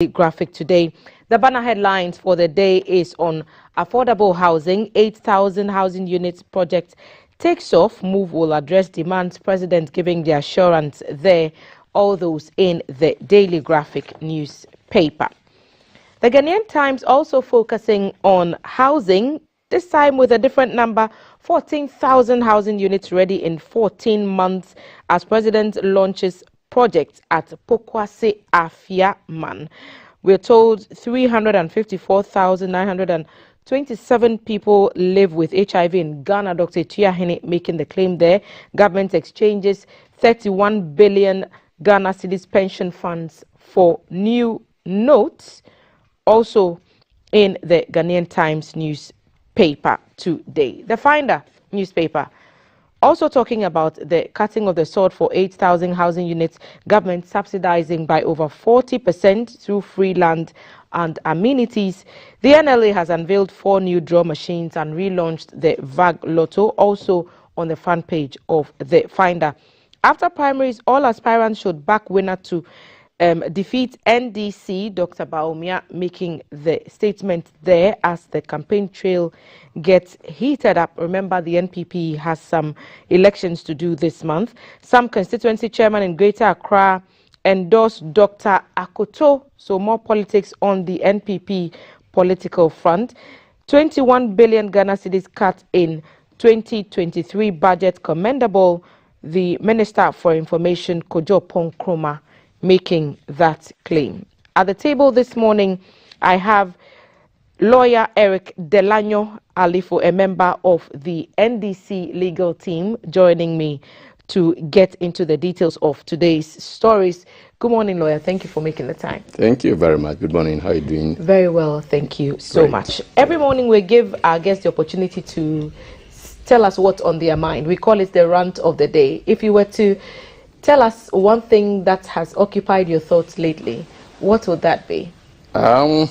graphic today. The banner headlines for the day is on affordable housing. 8,000 housing units project takes off. Move will address demands. President giving the assurance there. All those in the Daily Graphic newspaper. The Ghanaian Times also focusing on housing, this time with a different number. 14,000 housing units ready in 14 months as President launches project at Pokwase Afiaman. We're told 354,927 people live with HIV in Ghana. Dr. Tuahene making the claim there. Government exchanges 31 billion Ghana cedis pension funds for new notes. Also in the Ghanaian Times newspaper today. The Finder newspaper also talking about the cutting of the sword for 8,000 housing units, government subsidizing by over 40% through free land and amenities. The NLA has unveiled 4 new draw machines and relaunched the VAG Lotto, also on the front page of the Finder. After primaries, all aspirants should back winner to defeat NDC. Dr. Bawumia making the statement there as the campaign trail gets heated up. Remember, the NPP has some elections to do this month. Some constituency chairman in Greater Accra endorsed Dr. Akoto. So more politics on the NPP political front. 21 billion Ghana cedis cut in 2023 budget commendable. The Minister for Information, Kojo Ponkroma, making that claim. At the table this morning, I have lawyer Eric Delano Alifo, a member of the NDC legal team, joining me to get into the details of today's stories. Good morning, lawyer. Thank you for making the time. Thank you very much. Good morning. How are you doing? Very well. Thank you so much. Every morning we give our guests the opportunity to tell us what's on their mind. We call it the rant of the day. If you were to tell us one thing that has occupied your thoughts lately, what would that be? Wow,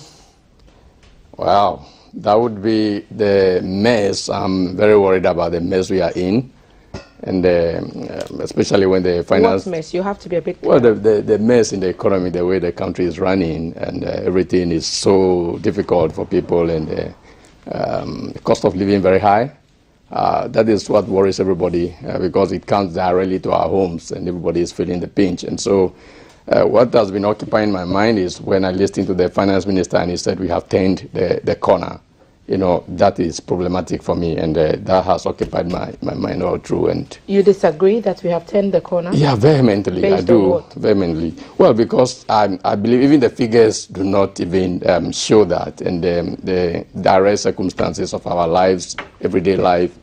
that would be the mess. I'm very worried about the mess we are in, and especially when the finance. What mess? You have to be a bit clear. Well, the mess in the economy, the way the country is running, and everything is so difficult for people, and the cost of living very high. That is what worries everybody because it comes directly to our homes and everybody is feeling the pinch. And so what has been occupying my mind is when I listened to the finance minister and he said we have turned the corner. You know, that is problematic for me, and that has occupied my mind all through. And you disagree that we have turned the corner? Yeah, vehemently. Based I do. on what? Vehemently. Well, because I believe even the figures do not even show that, and the direct circumstances of our lives, everyday life,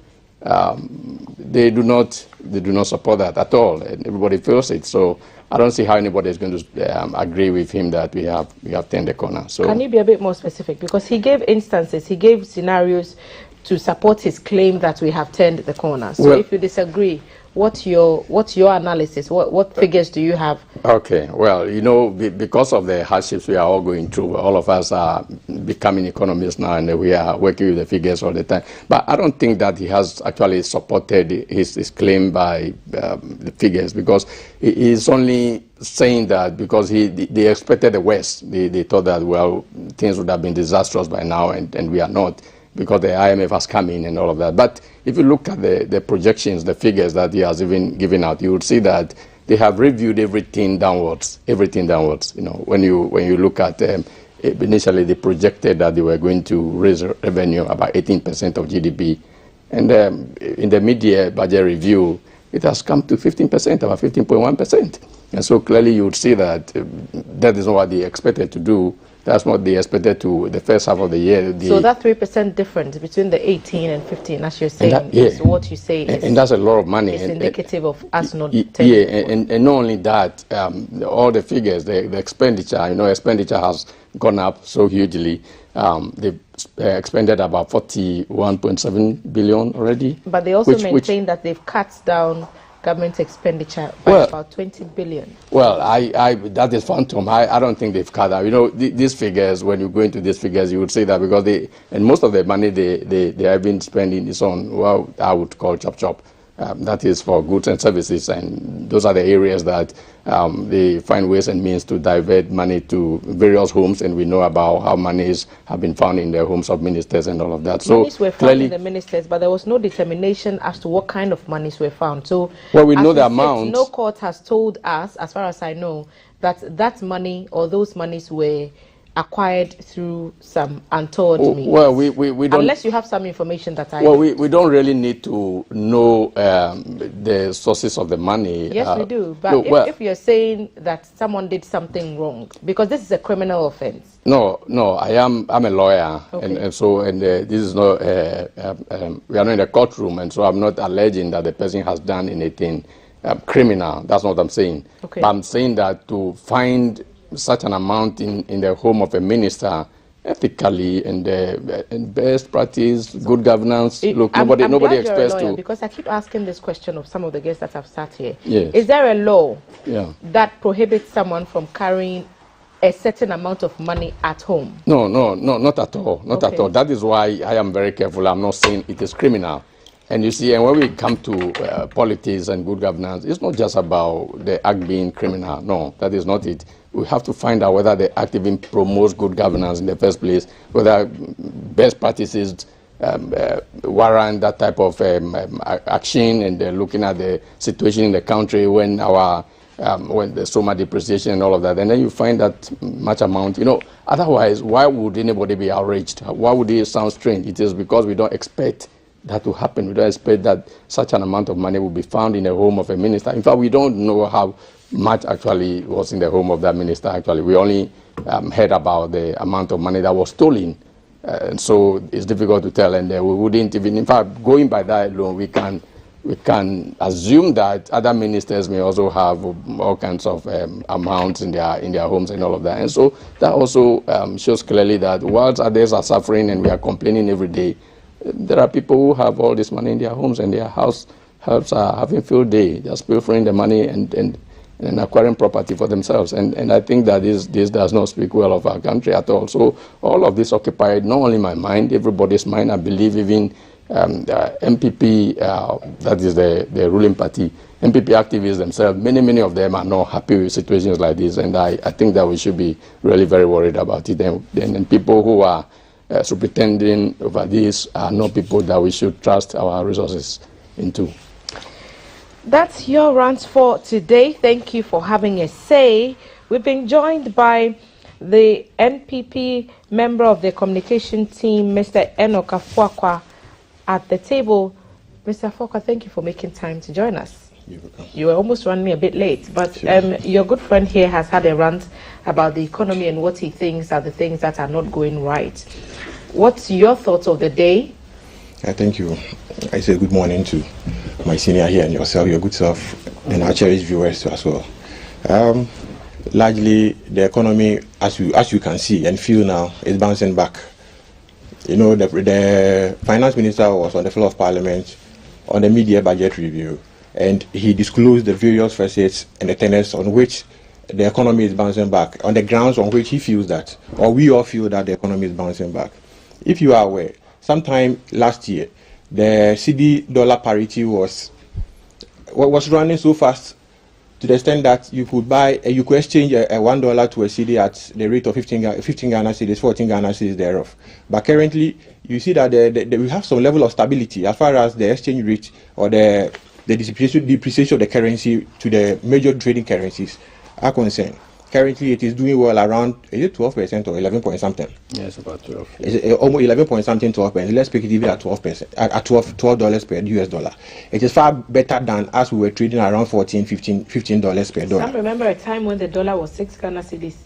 they do not support that at all, and everybody feels it. So I don't see how anybody is going to agree with him that we have turned the corner. So can you be a bit more specific? Because he gave instances, he gave scenarios to support his claim that we have turned the corner. So if you disagree, what's your analysis? What figures do you have? Okay, well, you know, because of the hardships we are all going through, all of us are becoming economists now, and we are working with the figures all the time. But I don't think that he has actually supported his claim by the figures, because he is only saying that because they expected the worst. They thought that, well, things would have been disastrous by now, and we are not, because the IMF has come in and all of that. But if you look at the projections, the figures that he has even given out, you would see that they have reviewed everything downwards. You know, when you look at initially they projected that they were going to raise revenue about 18% of GDP, and in the mid-year budget review, it has come to 15%, about 15.1%. And so clearly you would see that that is not what they expected to do. That's what they expected to the first half of the year. So that 3% difference between the 18 and 15, as you're saying, is what you say is, and that's a lot of money. It's indicative of us not. And not only that, all the figures, the expenditure, you know, expenditure has gone up so hugely. They've expended about 41.7 billion already. But they also maintain that they've cut down government expenditure by about 20 billion. Well, that is phantom. I don't think they've cut out. You know, these figures, when you go into these figures, you would say that because and most of the money they have been spending is on what I would call chop. that is for goods and services, and those are the areas that they find ways and means to divert money to various homes, and we know about how monies have been found in the homes of ministers and all of that. So monies were found in the ministers, but there was no determination as to what kind of monies were found. So, well, we know the amount. No court has told us, as far as I know, that that money or those monies were acquired through some untoward means. Well, we don't, unless you have some information that I... Well, we don't really need to know the sources of the money. Yes, we do. But if you're saying that someone did something wrong, because this is a criminal offense. No, I'm a lawyer, okay. and this is not, we are not in a courtroom, and so I'm not alleging that the person has done anything criminal. That's not what I'm saying. Okay. But I'm saying that to find such an amount in the home of a minister, ethically and best practice, good governance. Look, nobody expects to. Because I keep asking this question of some of the guests that have sat here. Yes. Is there a law that prohibits someone from carrying a certain amount of money at home? No, not at all. Not at all. That is why I am very careful. I'm not saying it is criminal. And you see, and when we come to politics and good governance, it's not just about the act being criminal. No, that is not it. We have to find out whether the act even promotes good governance in the first place, whether best practices warrant that type of action, and looking at the situation in the country when when there's so much depreciation and all of that. And then you find that much amount, otherwise, why would anybody be outraged? Why would it sound strange? It is because we don't expect that to happen. We don't expect that such an amount of money will be found in the home of a minister. In fact, we don't know how much actually was in the home of that minister. Actually, we only heard about the amount of money that was stolen, and so it's difficult to tell. And we wouldn't even, in fact, going by that alone, we can assume that other ministers may also have all kinds of amounts in their homes and all of that. And so that also shows clearly that whilst others are suffering and we are complaining every day, there are people who have all this money in their homes, and their house helps are having field day, just pilfering the money and acquiring property for themselves. And I think that this does not speak well of our country at all. So all of this occupied not only my mind, everybody's mind. I believe even MPP, that is the ruling party, MPP activists themselves, many of them are not happy with situations like this. And I think that we should be really very worried about it. And people who are superintending over this are not people that we should trust our resources into. That's your rant for today. Thank you for having a say. We've been joined by the NPP member of the communication team, Mr. Enoch Afuakwa, at the table. Mr. Afuakwa, thank you for making time to join us. You were almost running a bit late, but sure. Your good friend here has had a rant about the economy and what he thinks are the things that are not going right. What's your thoughts of the day? Thank you. I say good morning to my senior here and yourself, your good self, and our cherished viewers as well. Largely, the economy, as you can see and feel now, is bouncing back. The finance minister was on the floor of parliament on the mid-year budget review, and he disclosed the various facets and the tenets on which the economy is bouncing back, on the grounds on which he feels that, or we all feel that the economy is bouncing back. If you are aware, sometime last year, the CD-dollar parity was running so fast to the extent that you could exchange a $1 to a CD at the rate of 15 Ghana cedis, 14 Ghana cedis thereof. But currently, you see that we have some level of stability as far as the exchange rate or the depreciation of the currency to the major trading currencies are concerned. Currently, it is doing well around, is it 12% or 11 point something? Yes, about 12. It's almost 11 point something, 12%. Let's speak it even at 12%, at $12 per US dollar. It is far better than as we were trading around $15 per dollar. I remember a time when the dollar was 6 Ghana cedis.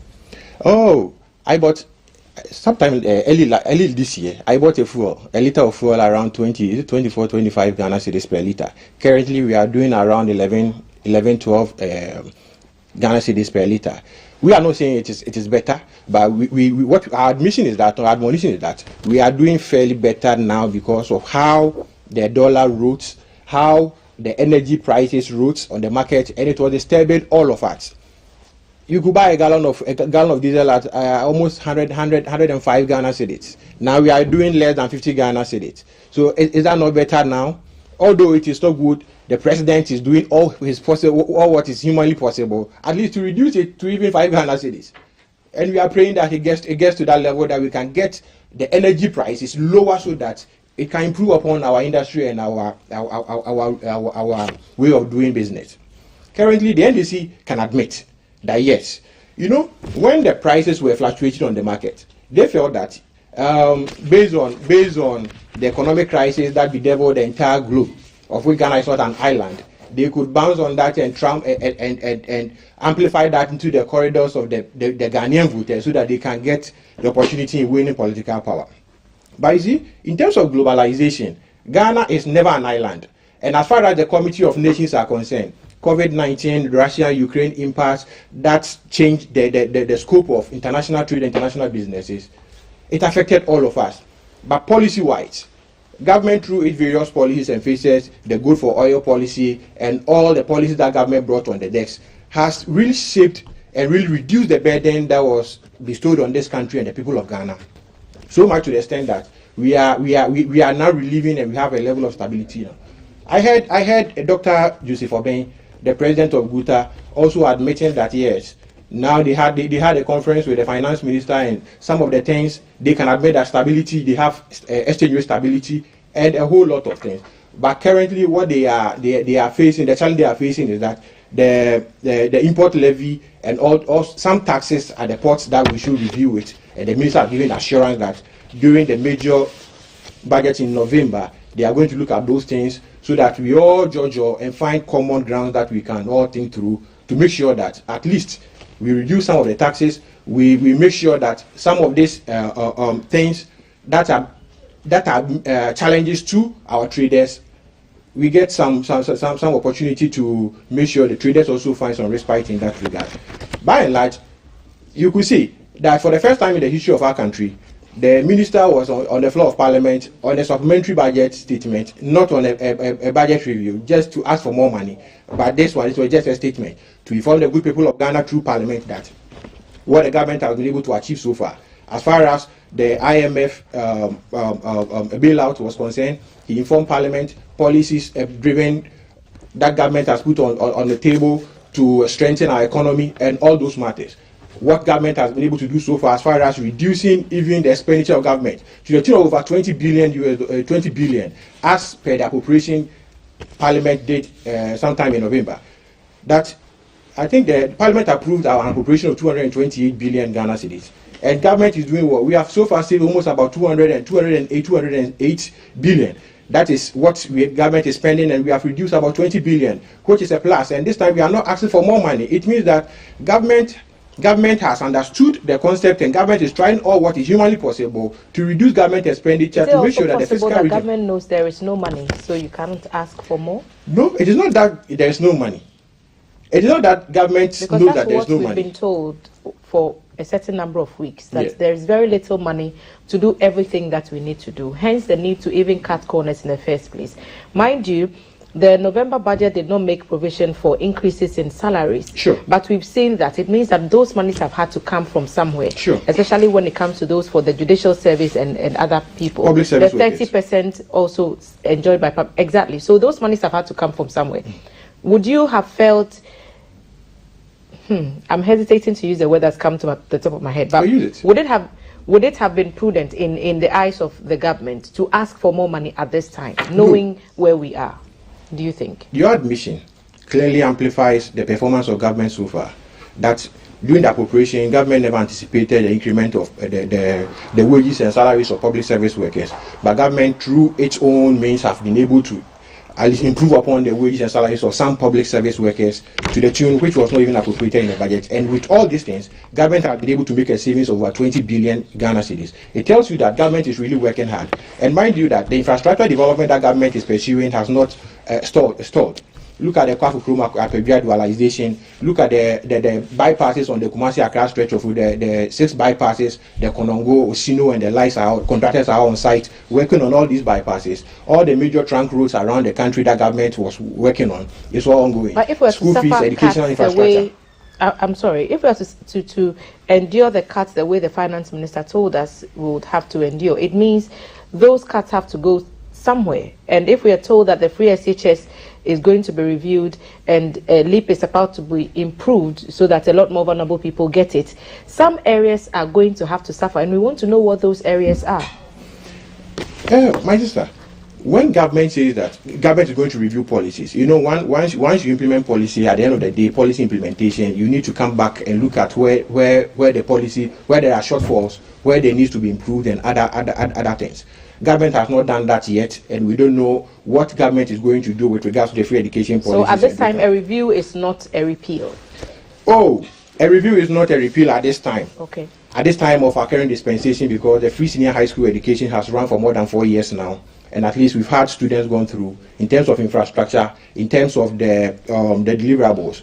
Oh, I bought sometime early this year. I bought a liter of fuel around 24, 25 Ghana cedis per liter. Currently, we are doing around 11, 12 Ghana cedis per liter. We are not saying it is better, but what our admission is that, or admonition is that we are doing fairly better now because of how the dollar rose, how the energy prices rose on the market, and it was disturbing all of us. You could buy a gallon of diesel at almost 105 Ghana cedis. Now we are doing less than 50 Ghana cedis. So is that not better now? Although it is not good, the president is doing all what is humanly possible, at least to reduce it to even 5 Ghana cedis. And we are praying that it gets to that level, that we can get the energy prices lower so that it can improve upon our industry and our way of doing business. Currently, the NDC can admit that yes, when the prices were fluctuating on the market, they felt that based on the economic crisis that bedeviled the entire globe, of which Ghana is not an island, they could bounce on that and amplify that into the corridors of the Ghanaian voters so that they can get the opportunity in winning political power. But you see, in terms of globalization, Ghana is never an island. And as far as the Committee of Nations are concerned, COVID-19, Russia-Ukraine impasse, that changed the scope of international trade and international businesses. It affected all of us. But policy-wise, government through its various policies and phases, the good for oil policy and all the policies that government brought on the decks, has really shaped and really reduced the burden that was bestowed on this country and the people of Ghana. So much to the extent that we are now relieving and we have a level of stability now. I heard Dr. Joseph Obeng, the president of GUTA, also admitting that yes, now they had a conference with the finance minister, and some of the things they can admit that stability, they have exchange rate stability and a whole lot of things. But currently, what they are facing, the challenge they are facing is that the import levy and all some taxes at the ports that we should review it. And the minister has given assurance that during the major budget in November, they are going to look at those things so that we all judge and find common grounds that we can all think through to make sure that at least we reduce some of the taxes. We make sure that some of these things that are challenges to our traders, we get some opportunity to make sure the traders also find some respite in that regard. By and large, you could see that for the first time in the history of our country, the minister was on the floor of Parliament on a supplementary budget statement, not on a budget review, just to ask for more money. But this one, it was just a statement to inform the good people of Ghana through Parliament that what the government has been able to achieve so far. As far as the IMF bailout was concerned, he informed Parliament policies driven that government has put on the table to strengthen our economy and all those matters. What government has been able to do so far as far as reducing even the expenditure of government to the tune of over 20 billion as per the appropriation Parliament did sometime in November. That I think the Parliament approved our appropriation of 228 billion Ghana cedis. And government is doing what? We have so far saved almost about 208 billion. That is what government is spending, and we have reduced about 20 billion, which is a plus. And this time we are not asking for more money. It means that government has understood the concept, and government is trying all what is humanly possible to reduce government expenditure to make sure that the fiscal that government knows there is no money, so you cannot ask for more? No, it is not that there is no money. It is not that government knows that there is no money. Because that's what we've been told for a certain number of weeks, that there is very little money to do everything that we need to do. Hence the need to even cut corners in the first place. Mind you, the November budget did not make provision for increases in salaries. Sure. But we've seen that it means that those monies have had to come from somewhere. Sure. Especially when it comes to those for the judicial service and other people. Public service the 30% also enjoyed by public. Exactly. So those monies have had to come from somewhere. Would you have felt... I'm hesitating to use the word that's come to the top of my head. But would it have been prudent in the eyes of the government to ask for more money at this time, knowing where we are? Do you think? Your admission clearly amplifies the performance of government so far. That during the appropriation, government never anticipated the increment of the wages and salaries of public service workers. But government, through its own means, have been able to at least improve upon the wages and salaries of some public service workers to the tune which was not even appropriated in the budget. And with all these things, government has been able to make a savings of over 20 billion Ghana cedis. It tells you that government is really working hard. And mind you that the infrastructure development that government is pursuing has not stalled. Look at the Kwafu Kroma dualization. Look at the bypasses on the Kumasi Accra stretch of the 6 bypasses. The Konongo, Osino, and the lights contractors are on site working on all these bypasses. All the major trunk roads around the country that government was working on is all ongoing. But if we're school fees, educational infrastructure. I'm sorry. If we are to endure the cuts the way the finance minister told us we would have to endure, it means those cuts have to go somewhere. And if we are told that the free SHS is going to be reviewed, and LEAP is about to be improved so that a lot more vulnerable people get it. Some areas are going to have to suffer, and we want to know what those areas are. My sister, when government says that government is going to review policies, you know, once you implement policy, at the end of the day, policy implementation, you need to come back and look at where the policy, where there are shortfalls, where there needs to be improved, and other things. Government has not done that yet, and we don't know what government is going to do with regards to the free education policy. So at this time, a review is not a repeal? Oh, a review is not a repeal at this time. Okay. At this time of our current dispensation, because the free senior high school education has run for more than 4 years now. And at least we've had students gone through, in terms of infrastructure, in terms of the deliverables,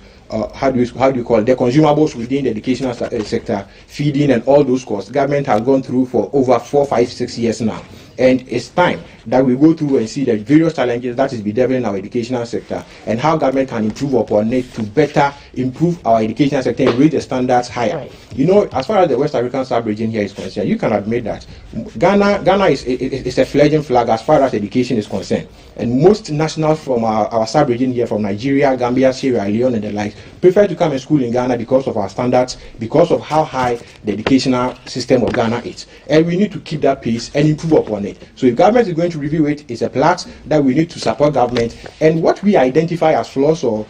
how do you call it, the consumables within the educational sector, feeding and all those costs. Government has gone through for over 4, 5, 6 years now. And it's time that we go through and see the various challenges that is bedeviling our educational sector, and how government can improve upon it to better improve our educational sector and raise the standards higher. Right. You know, as far as the West African sub-region here is concerned, you can admit that Ghana is a fledgling flag as far as education is concerned. And most nationals from our sub-region here, from Nigeria, Gambia, Sierra Leone, and the like, prefer to come and school in Ghana because of our standards, because of how high the educational system of Ghana is. And we need to keep that pace and improve upon it. So if government is going to review it, it's a plot that we need to support government. And what we identify as flaws or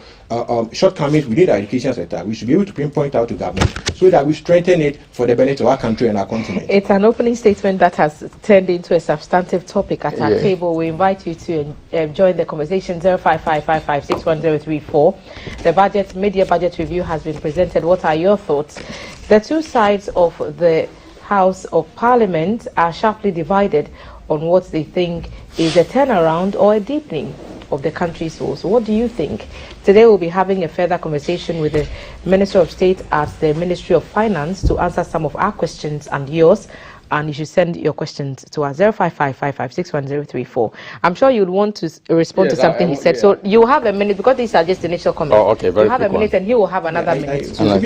shortcomings within the education sector, we should be able to pinpoint out to government so that we strengthen it for the benefit of our country and our continent. It's an opening statement that has turned into a substantive topic at our table. We invite you to join the conversation. 0555561034. The mid-year budget review has been presented. What are your thoughts? The two sides of the House of Parliament are sharply divided on what they think is a turnaround or a deepening of the country's woes. What do you think? Today we'll be having a further conversation with the Minister of State at the Ministry of Finance to answer some of our questions and yours. And you should send your questions to us 0555561034. I'm sure you'd want to respond to something he said. So you have a minute, because these are just initial comments. Oh, okay, very You have a minute, and he will have another minute. I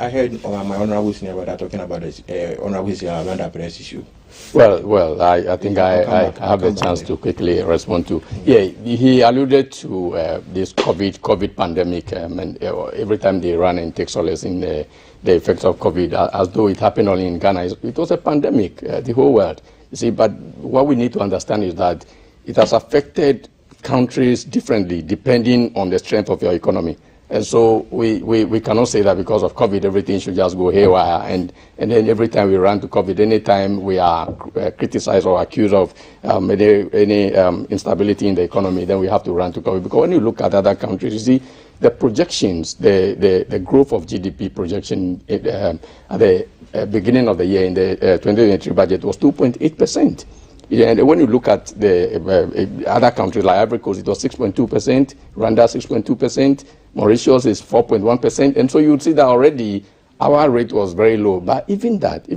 heard my honorable senior brother talking about this honorable Amanda Perez issue. Well, I think I have a chance to quickly respond to. Yeah, he alluded to this COVID pandemic, and every time they run and take solace in the effects of COVID, as though it happened only in Ghana. It was a pandemic, the whole world. You see, but what we need to understand is that it has affected countries differently depending on the strength of your economy. And so we cannot say that because of COVID, everything should just go haywire. And then every time we run to COVID, anytime we are criticized or accused of any instability in the economy, then we have to run to COVID. Because when you look at other countries, you see the projections, the growth of GDP projection at the beginning of the year in the 2023 budget was 2.8%. And when you look at the other countries like Ivory Coast, it was 6.2%, Rwanda 6.2%, Mauritius is 4.1%, and so you would see that already our rate was very low. But even that, you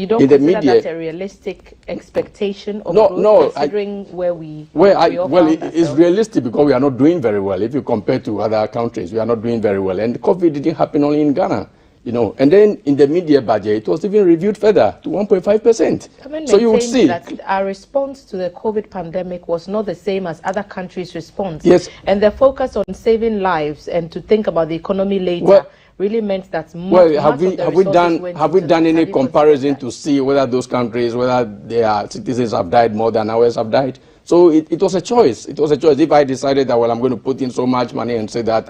don't consider that a realistic expectation of growth, considering where we it's realistic because we are not doing very well. If you compare to other countries, we are not doing very well, and COVID didn't happen only in Ghana. You know, and then in the mid-year budget, it was even reviewed further to 1.5%. So you would see that our response to the COVID pandemic was not the same as other countries' response. Yes. And the focus on saving lives and to think about the economy later really meant that have we done any comparison to see whether those countries, whether their citizens have died more than ours have died? So it was a choice. It was a choice. If I decided that, well, I'm going to put in so much money and say that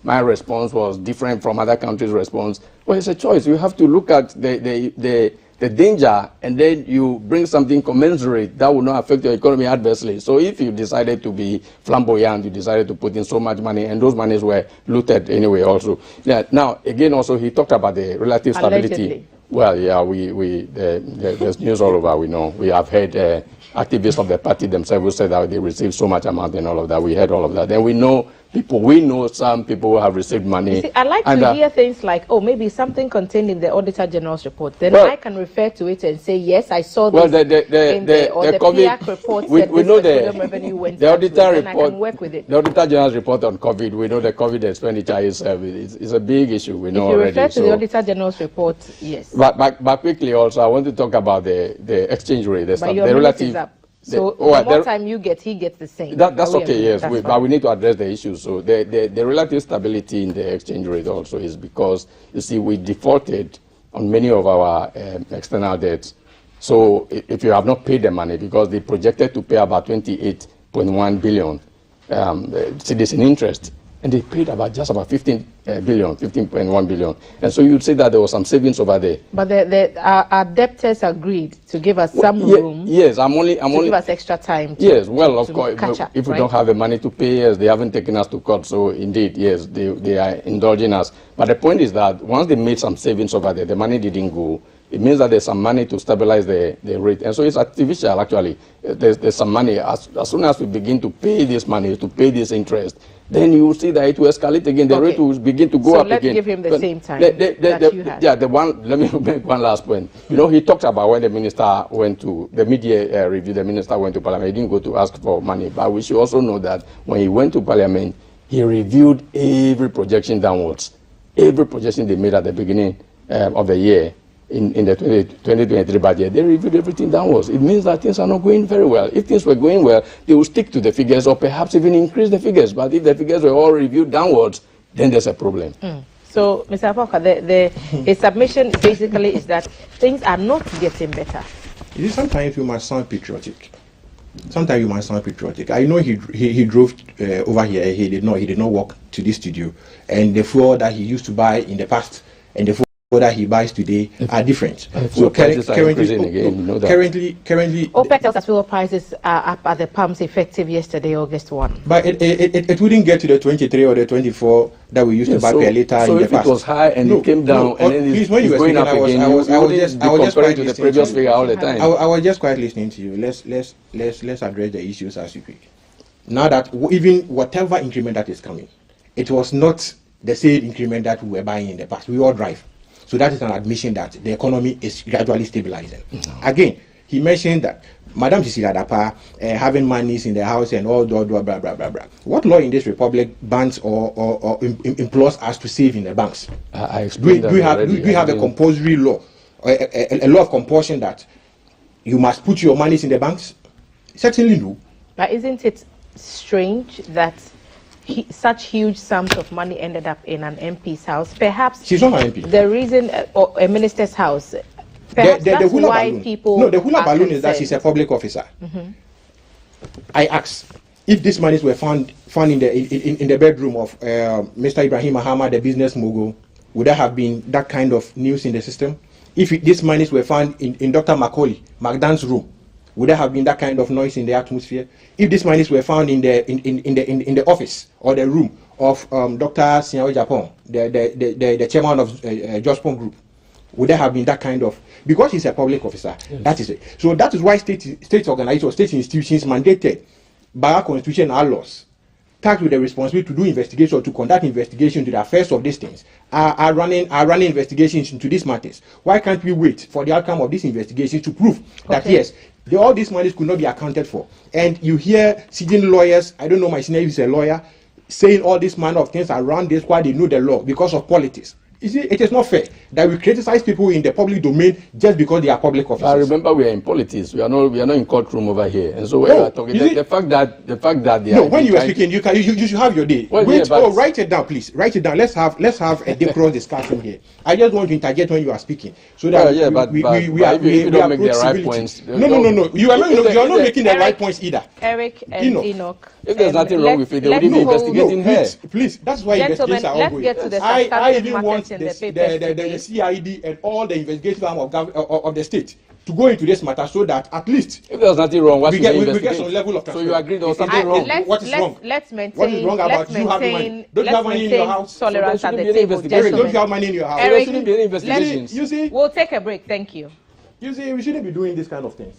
my response was different from other countries' response, well, it's a choice. You have to look at the danger, and then you bring something commensurate that will not affect your economy adversely. So if you decided to be flamboyant, you decided to put in so much money, and those monies were looted anyway also. Yeah. Now, again, also, he talked about the relative stability. Allegedly. Well, yeah, there's news all over, we know. We have heard activists of the party themselves who said that they received so much amount and all of that. We heard all of that. Then we know some people who have received money. See, I like to hear things like, oh, maybe something contained in the Auditor General's report. Then I can refer to it and say, yes, I saw this the COVID report. We know the Auditor report. I can work with it. The Auditor General's report on COVID. We know the COVID expenditure is a big issue. We know already. If you refer to the Auditor General's report, yes. But quickly also, I want to talk about the exchange rate, the relative. So the more time you get, he gets the same. That's okay, yes. But we need to address the issue. So the relative stability in the exchange rate also is because, you see, we defaulted on many of our external debts. So if you have not paid the money, because they projected to pay about 28.1 billion cedis in interest, and they paid just about 15 billion, 15.1 billion. And so you'd say that there was some savings over there. But our debtors agreed to give us some room. Yes, I'm only give us extra time. Yes, well, of course, if we right? don't have the money to pay, yes, they haven't taken us to court. So indeed, yes, they are indulging us. But the point is that once they made some savings over there, the money didn't go. It means that there's some money to stabilize the rate. And so it's artificial, actually. There's some money. As soon as we begin to pay this money, to pay this interest, then you will see that it will escalate again. The rate will begin to go up again. So let's give him the same time that you had. Yeah, let me make one last point. You know, he talked about when the minister went to the media review, the minister went to parliament. He didn't go to ask for money. But we should also know that when he went to parliament, he reviewed every projection downwards. Every projection they made at the beginning of the year. In the 2023 budget, they reviewed everything downwards. It means that things are not going very well. If things were going well, they will stick to the figures or perhaps even increase the figures. But if the figures were all reviewed downwards, then there's a problem. So, Mr. Apoka, his submission basically is that things are not getting better. Sometimes you must sound patriotic. Sometimes you must sound patriotic. I know he drove over here. He did not walk to this studio, and the fuel that he used to buy in the past and the fuel that he buys today are different. So currently, OPEC tells us fuel prices are up at the pumps effective yesterday, August 1. But it wouldn't get to the 23 or the 24 that we used to buy per liter in the past. So if it was high and it came down and then it's going up again, I was just comparing to the previous figure all the time. I was just quite listening to you. Let's address the issues as you speak. Now that even whatever increment that is coming, it was not the same increment that we were buying in the past. We all drive. So that is an admission that the economy is gradually stabilizing. Again, he mentioned that Madam Cecilia Dapa having monies in the house and all blah, blah, blah, blah, blah, blah. What law in this republic bans or implores us to save in the banks? Do we have a compulsory law, a law of compulsion that you must put your monies in the banks? Certainly no. But isn't it strange that such huge sums of money ended up in an MP's house? Perhaps she's not an MP. The reason, or a minister's house. Perhaps that's why balloon. people. No, the hula balloon is that she's a public officer. I asked if these monies were found in the bedroom of Mr. Ibrahim Mahama, the business mogul. Would there have been that kind of news in the system? If these monies were found in Dr. Magdan's room, would there have been that kind of noise in the atmosphere? If these monies were found in the office or the room of Dr. Sinyao Japon, the chairman of Jospon Group, would there have been that kind of? Because he's a public officer, that is it. So that is why state organizations or state institutions mandated by our constitution and our laws, tasked with the responsibility to do investigation or to conduct investigation into the affairs of these things, are running investigations into these matters. Why can't we wait for the outcome of these investigations to prove that yes, all these monies could not be accounted for? And you hear sitting lawyers, I don't know, my senior is a lawyer, saying all this manner of things around this while they know the law because of politics. You see, it is not fair that we criticize people in the public domain just because they are public officers. I remember we are in politics. We are not in courtroom over here. And so when we are talking, the fact that they are when you are speaking, you should have your day. Well, wait, write it down, please. Write it down. Let's have a decorous discussion here. I just want to interject when you are speaking, so that we don't make the right points. No. You are not making the right points either. Eric and Enoch. If there's nothing wrong with it, they wouldn't be investigating her. Please, that's why investigations are ongoing. I even want the CID and all the investigative arm of the state to go into this matter so that at least if there's nothing wrong, we get some level of transparency. So you agree there was something wrong? What is wrong? Let's maintain. What is wrong about you having money? Don't you have money in your house? Tolerance at the table. Don't you have money in your house? There shouldn't be any investigations. You see, we'll take a break. Thank you. You see, we shouldn't be doing this kind of things.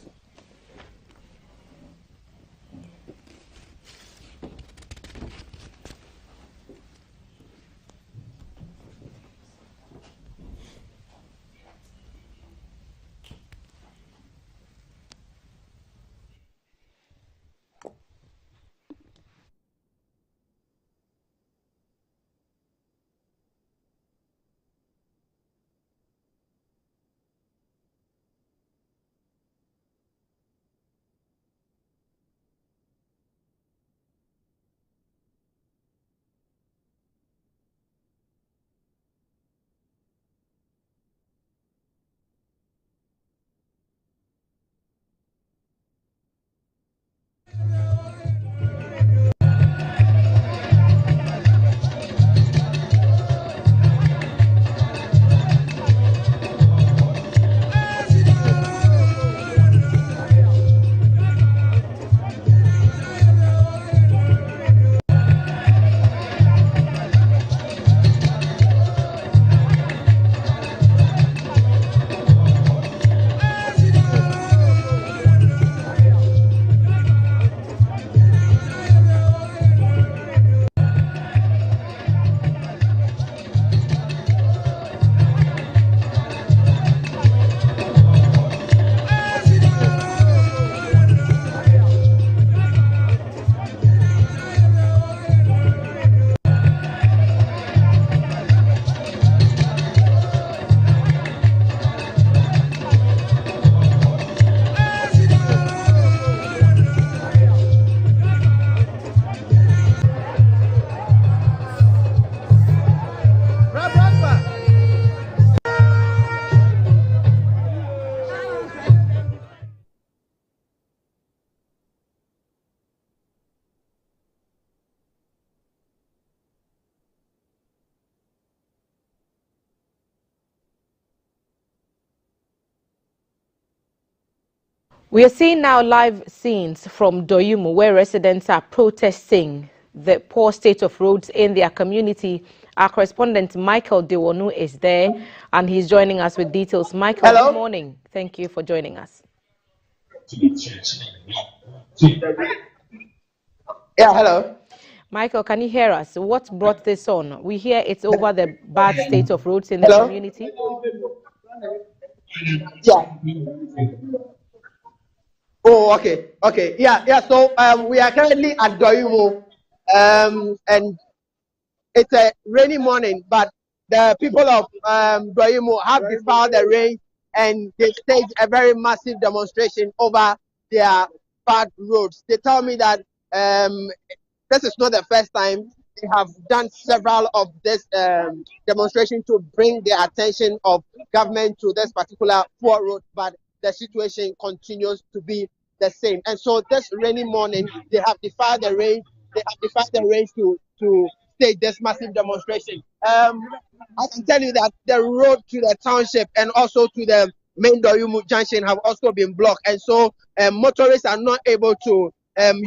We are seeing now live scenes from Doyimu where residents are protesting the poor state of roads in their community. Our correspondent Michael Dewonu is there and he's joining us with details. Michael, hello? Good morning. Thank you for joining us. Yeah, hello. Michael, can you hear us? What brought this on? We hear it's over the bad state of roads in the Hello? community. Yeah. Oh, okay. Okay. Yeah. So we are currently at Doyimu, and it's a rainy morning, but the people of Doyimu have defied the rain and they staged a very massive demonstration over their bad roads. They tell me that this is not the first time. They have done several of this demonstration to bring the attention of government to this particular poor road, but the situation continues to be the same. And so this rainy morning, they have defied the rain. They have defied the rain to stage this massive demonstration. I can tell you that the road to the township and also to the main Doyimu junction have also been blocked, and so motorists are not able to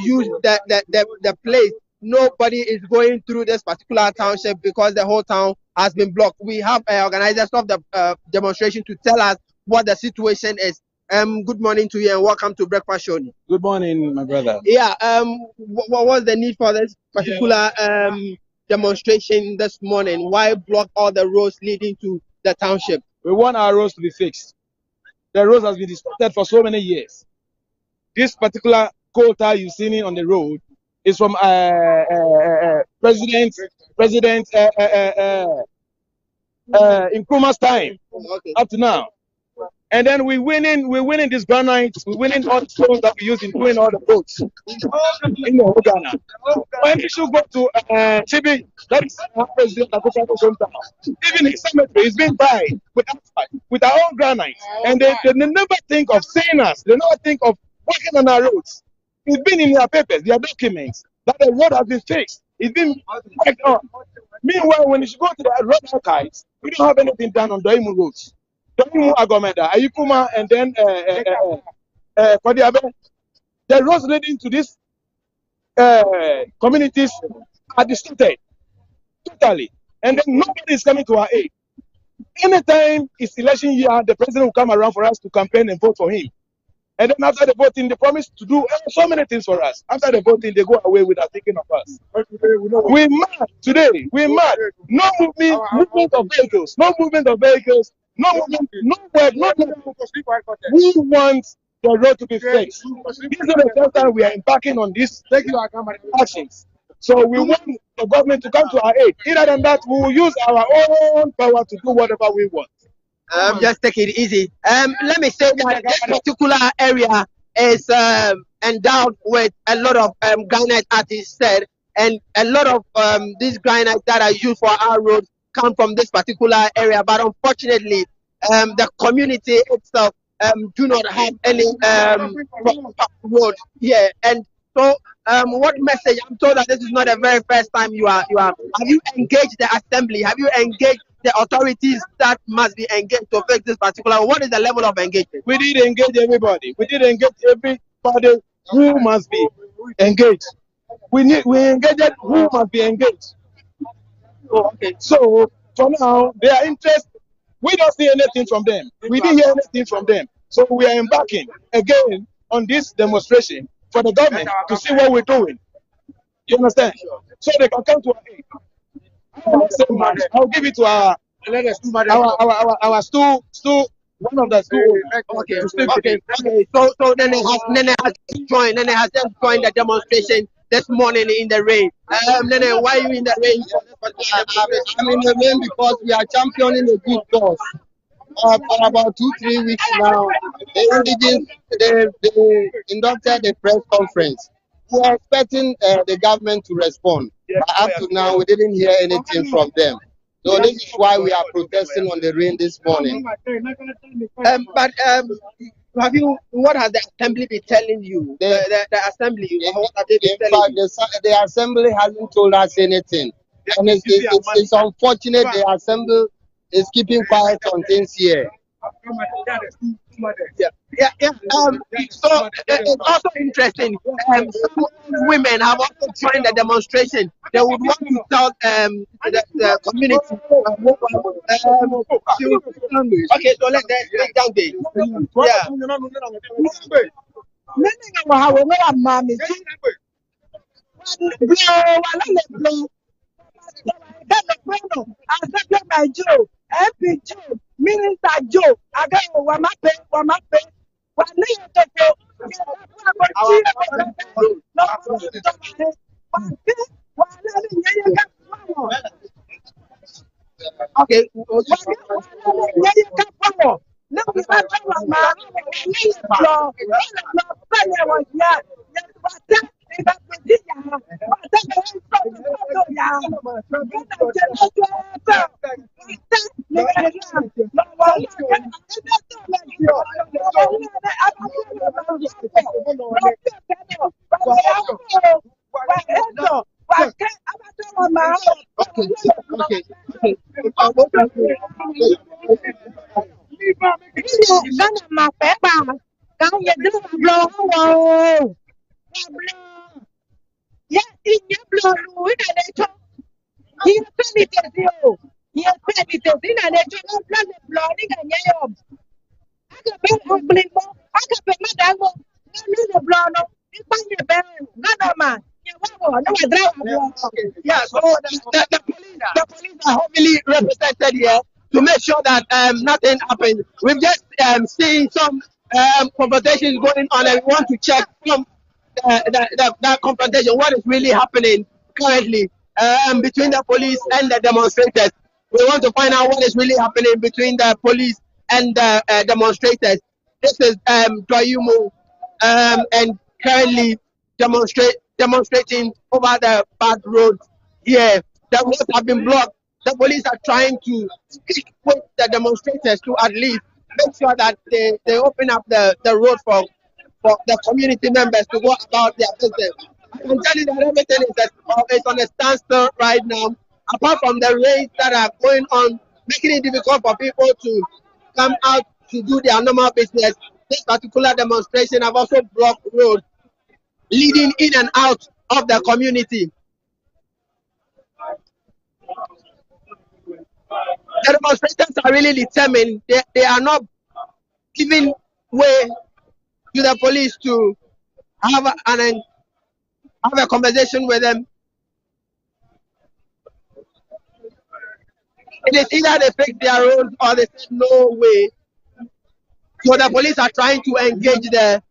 use the place. Nobody is going through this particular township because the whole town has been blocked. We have organizers of the demonstration to tell us what the situation is. Good morning to you and welcome to Breakfast Show. Good morning, my brother. Yeah. What was the need for this particular demonstration this morning? Why block all the roads leading to the township? We want our roads to be fixed. The roads has been disrupted for so many years. This particular coal tar you've seen on the road is from President Nkrumah's time up to now. And then we're winning this granite, we're winning all the stones that we use in doing all the roads in Ghana. When you should go to Chibi, that is our President Akufo's hometown. Even his cemetery is being tied with our own granite. And they never think of seeing us. They never think of working on our roads. It's been in their papers, their documents, that the road has been fixed. It's been worked on. Meanwhile, when you go to the road archives, we don't have anything done on Doyimu roads. Doyimu, Agomeda, Ayikuma, and then Kodiabe. The roads leading to these communities are distorted totally, and then nobody is coming to our aid. Anytime it's election year, the president will come around for us to campaign and vote for him. And then after the voting, they promise to do so many things for us. After the voting, they go away without thinking of us. We're mad today. We're mad. No movement of vehicles. No movement of vehicles. No movement. No work. No nothing. We want the road to be fixed. This is the first time we are embarking on these actions. So we want the government to come to our aid. Other than that, we will use our own power to do whatever we want. Just take it easy. Let me say that this particular area is endowed with a lot of granite, as he said, and a lot of these granites that are used for our roads come from this particular area. But unfortunately, the community itself do not have any road here. And so, what message? I'm told that this is not the very first time you are. Have you engaged the assembly? Have you engaged the authorities that must be engaged to fix this particular? What is the level of engagement? We did engage everybody. We did engage everybody who must be engaged. We engaged who must be engaged. Okay. So for now, their interest, we don't see anything from them. We didn't hear anything from them. So we are embarking again on this demonstration for the government to see what we're doing. You understand? So they can come to our aid. I'll give it to our stool, one of the stool. Okay. So Nene has just joined the demonstration this morning in the rain. Nene, why are you in the rain? I'm in the rain because we are championing a good cause. For about 2-3 weeks now, the indigents they conducted a press conference. We are expecting the government to respond. But up to now, we didn't hear anything from them. So this is why we are protesting on the rain this morning. What has the assembly been telling you? The assembly, what have they been telling you? The assembly hasn't told us anything. And it's unfortunate the assembly is keeping quiet on things here. So it's also interesting. Some women have also joined the demonstration. They would want to tell the community. Okay, so let's take down the. Minister Joe, I got Wamape. Okay. Yeah, so the police are heavily represented here to make sure that nothing happens. We've just seen some confrontations going on, and we want to check from that confrontation, what is really happening currently between the police and the demonstrators. We want to find out what is really happening between the police and the demonstrators. This is Doyumu, and currently demonstrating over the bad road here. The roads have been blocked. The police are trying to speak with the demonstrators to at least make sure that they open up the road for the community members to go about their business. I can tell you that everything is on a standstill right now, apart from the raids that are going on, making it difficult for people to come out to do their normal business. This particular demonstration have also blocked roads leading in and out of the community. The demonstrators are really determined. They are not giving way to the police to have a conversation with them. It is either they fix their roads or they say no way. So the police are trying to engage the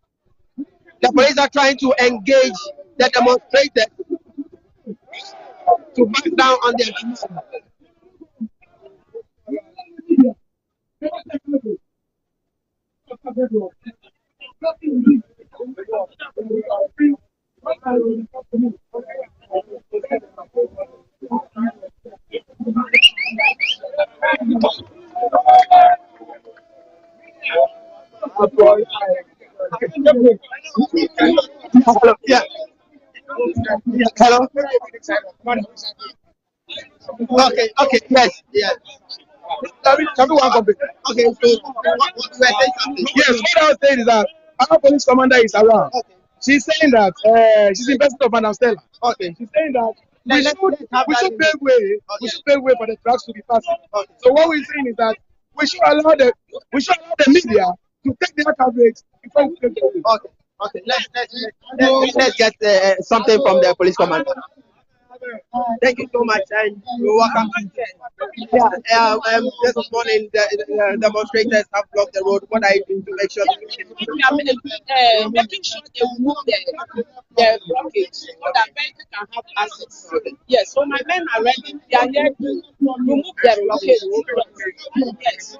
demonstrators to back down on their demand. Hello. Yeah. Hello. Okay. Yes. Yeah. Okay. So what you were saying something? Yes, what I was saying is that our police commander is around. Okay. She's saying that she's in person of Madam Stella. Okay. She's saying that we should pave way. Okay. We should pave way for the trucks to be passing. Okay. So what we're saying is that we should allow the media to take their coverage before we pave the way. Okay. Let's get something from the police commander. Thank you so much, and you're welcome. This morning the demonstrators have blocked the road. What are you doing to make sure? Making sure they remove the blockage so that vehicles can have access. Yes, so my men are ready. They are here to remove the blockage. Yes.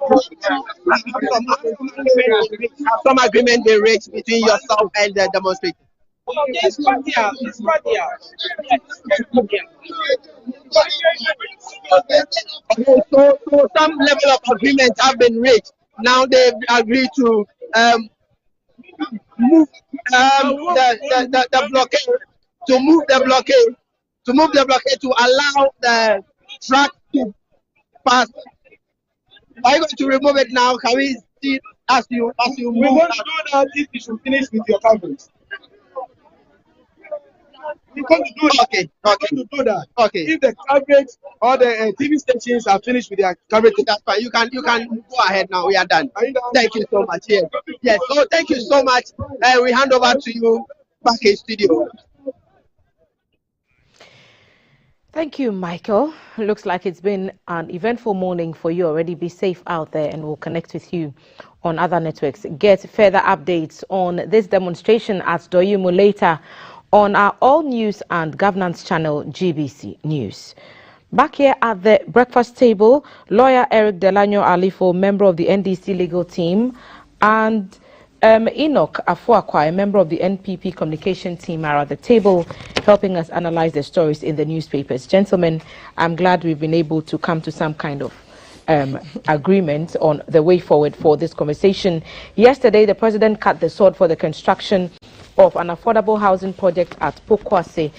Have some agreement been reached between yourself and the demonstrators? Okay, it's cordial. It's cordial. Okay, so some level of agreement have been reached. Now they've agreed to move the blockade, to move the blockade to allow the truck to pass. Are you going to remove it now? Can we proceed as you We're move. going to do that if you should finish with your coverage. We're going to do that. Okay, We're okay, going to do that. okay. If the coverage or the TV stations are finished with their coverage, That's fine. You can go ahead now. We are done. are you done? Thank you so much. Yes. Yes. So thank you so much. We hand over to you back in studio. Thank you, Michael. Looks like it's been an eventful morning for you already. Be safe out there, and we'll connect with you on other networks. Get further updates on this demonstration at Doyimu later on our All News and Governance channel, GBC News. Back here at the breakfast table, lawyer Eric Delano Alifo, member of the NDC legal team, and Enoch Afuakwa, a member of the NPP communication team, are at the table helping us analyze the stories in the newspapers. Gentlemen, I'm glad we've been able to come to some kind of agreement on the way forward for this conversation. Yesterday, the president cut the sword for the construction of an affordable housing project at Pokwase,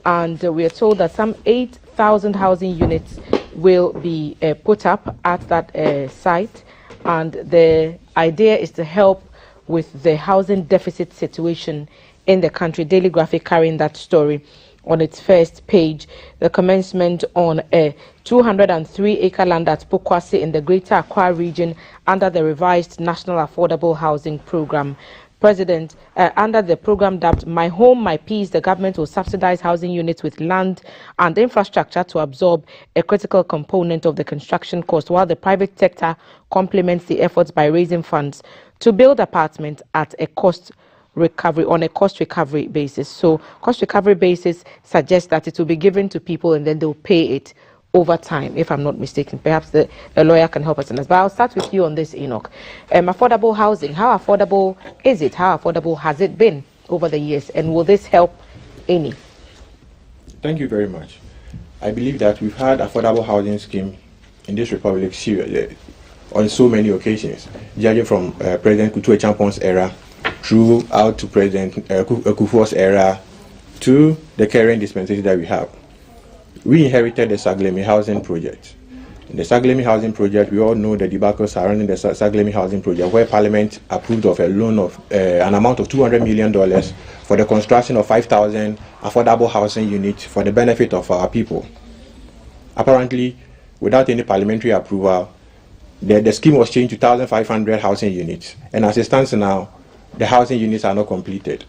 and we are told that some 8,000 housing units will be put up at that site, and the idea is to help with the housing deficit situation in the country. Daily Graphic carrying that story on its first page. The commencement on a 203-acre land at Pokwase in the Greater Accra region under the revised National Affordable Housing Program. President, under the program dubbed My Home, My Peace, the government will subsidize housing units with land and infrastructure to absorb a critical component of the construction cost, while the private sector complements the efforts by raising funds to build apartments at a cost recovery basis. So cost recovery basis suggests that it will be given to people and then they'll pay it over time, if I'm not mistaken. Perhaps the lawyer can help us on this. But I'll start with you on this, Enoch. Affordable housing, how affordable is it? How affordable has it been over the years? And will this help any? Thank you very much. I believe that we've had affordable housing scheme in this republic on so many occasions, judging from President Kutu Champon's era throughout to President Kufuor's era to the current dispensation that we have. We inherited the Saglemi Housing Project. In the Saglemi Housing Project, we all know the debacle surrounding the Saglemi Housing Project, where Parliament approved of a loan of an amount of $200 million for the construction of 5,000 affordable housing units for the benefit of our people. Apparently, without any parliamentary approval, the scheme was changed to 1,500 housing units. And as it stands now, the housing units are not completed.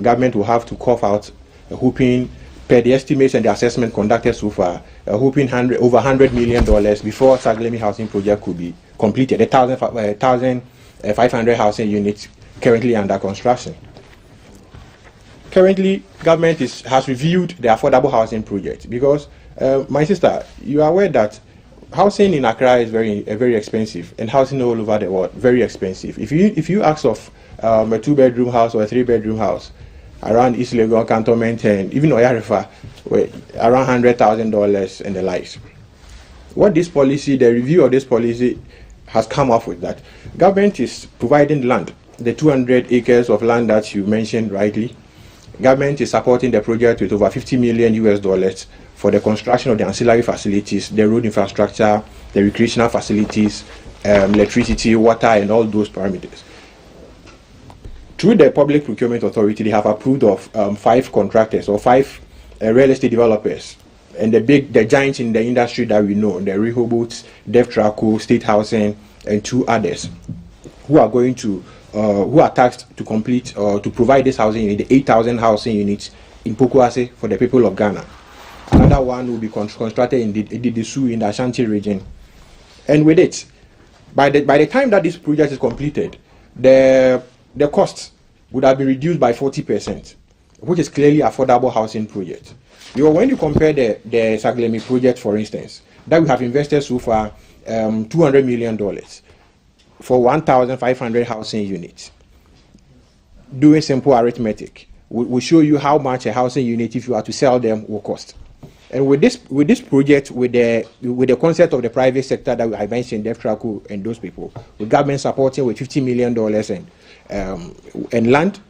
Government will have to cough out a whooping, per the estimates and the assessment conducted so far, over $100 million before Saglemi Housing Project could be completed. 1,500 housing units currently under construction. Currently, government has reviewed the affordable housing project because, my sister, you are aware that housing in Accra is very expensive, and housing all over the world very expensive. If you ask of a 2-bedroom house or a 3-bedroom house around East Legon Cantonment and even Oyarifa, around $100,000 and the likes. What this policy, the review of this policy has come up with, that government is providing land, the 200 acres of land that you mentioned rightly. Government is supporting the project with over $50 million for the construction of the ancillary facilities, the road infrastructure, the recreational facilities, electricity, water, and all those parameters. Through the Public Procurement Authority, they have approved of 5 contractors or 5 real estate developers, and the giants in the industry that we know, the Rehoboth, Devtraco, State Housing, and 2 others, who are going to who are tasked to complete or to provide this housing unit, the 8,000 housing units in Pokwase for the people of Ghana. Another one will be constructed in the Didisu in the Ashanti region, and with it, by the time that this project is completed, the cost would have been reduced by 40%, which is clearly affordable housing project. When you compare the Saglemi project, for instance, that we have invested so far $200 million for 1,500 housing units. Doing simple arithmetic, will show you how much a housing unit, if you are to sell them, will cost. And with this project, with the concept of the private sector that I mentioned, Devtraco and those people, with government supporting with $50 million and land,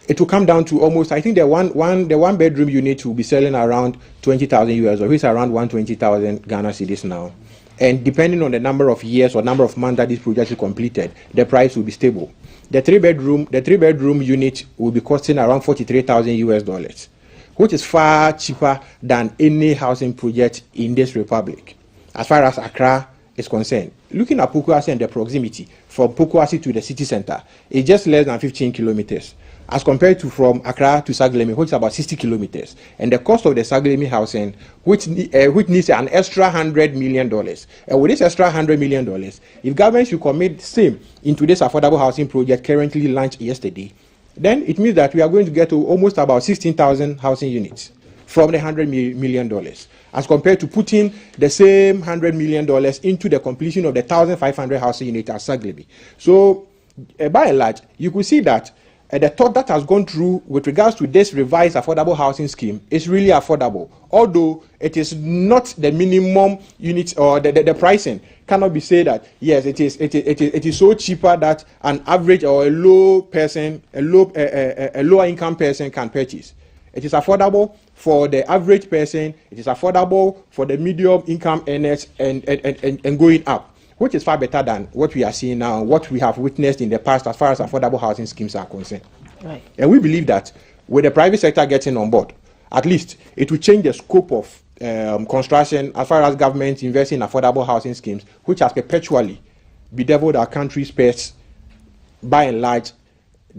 it will come down to almost, I think the one bedroom unit will be selling around $20,000 US, or it's around 120,000 Ghana cedis now. And depending on the number of years or number of months that this project is completed, the price will be stable. The three bedroom unit will be costing around $43,000, which is far cheaper than any housing project in this republic, as far as Accra is concerned. Looking at Pokuase and the proximity from Pokuase to the city center, it's just less than 15 kilometers, as compared to from Accra to Saglemi, which is about 60 kilometers. And the cost of the Saglemi housing, which needs an extra $100 million. And with this extra $100 million, if government should commit same into this affordable housing project currently launched yesterday, then it means that we are going to get to almost about 16,000 housing units from the $100 million, as compared to putting the same $100 million into the completion of the 1,500 housing units at Saglemi. So, by and large, you could see that the thought that has gone through with regards to this revised affordable housing scheme is really affordable, although it is not the minimum unit, or the pricing cannot be said that yes, it is so cheaper that an average or a lower income person can purchase. It is affordable for the average person. It is affordable for the medium income earners and going up, which is far better than what we are seeing now, what we have witnessed in the past as far as affordable housing schemes are concerned. Right. And we believe that with the private sector getting on board, at least it will change the scope of construction as far as government investing in affordable housing schemes, which has perpetually bedeviled our country's purse, by and large,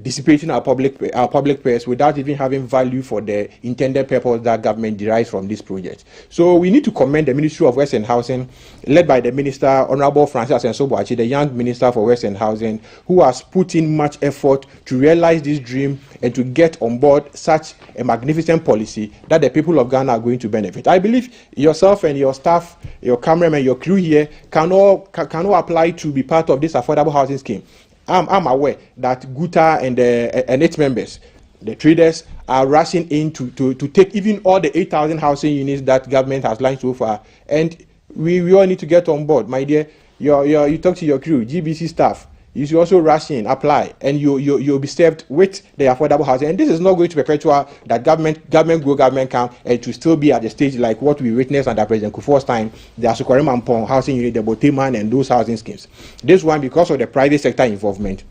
dissipating our public purse without even having value for the intended purpose that government derives from this project. So we need to commend the Ministry of Western Housing, led by the Minister, Honorable Francis Nsobuachi, the young Minister for Western Housing, who has put in much effort to realize this dream and to get on board such a magnificent policy that the people of Ghana are going to benefit. I believe yourself and your staff, your cameraman, your crew here can all apply to be part of this affordable housing scheme. I'm aware that Guta and its members, the traders, are rushing in to take even all the 8,000 housing units that government has launched so far. And we all need to get on board, my dear. You talk to your crew, GBC staff. You should also rush in, apply, and you'll be served with the affordable housing. And this is not going to perpetuate that government go, government come, and to still be at the stage like what we witnessed under President Kufuor's time, the Asukwarem Ampong housing unit, the Boteman, and those housing schemes. This one, because of the private sector involvement,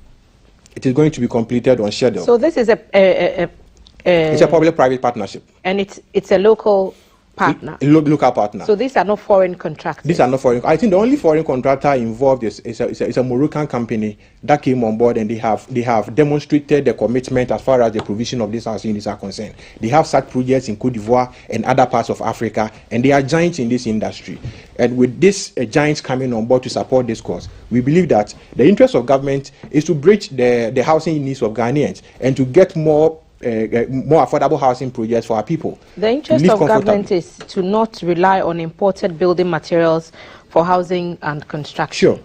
it is going to be completed on schedule. So this is it's a public-private partnership, and it's a local partner. Local partner. So these are not foreign contractors. These are not foreign. I think the only foreign contractor involved is a Moroccan company that came on board, and they have demonstrated the commitment as far as the provision of these housing units are concerned. They have such projects in Cote d'Ivoire and other parts of Africa, and they are giants in this industry. And with these giants coming on board to support this cause, we believe that the interest of government is to bridge the housing needs of Ghanaians and to get more affordable housing projects for our people. The interest of government is to not rely on imported building materials for housing and construction. Sure.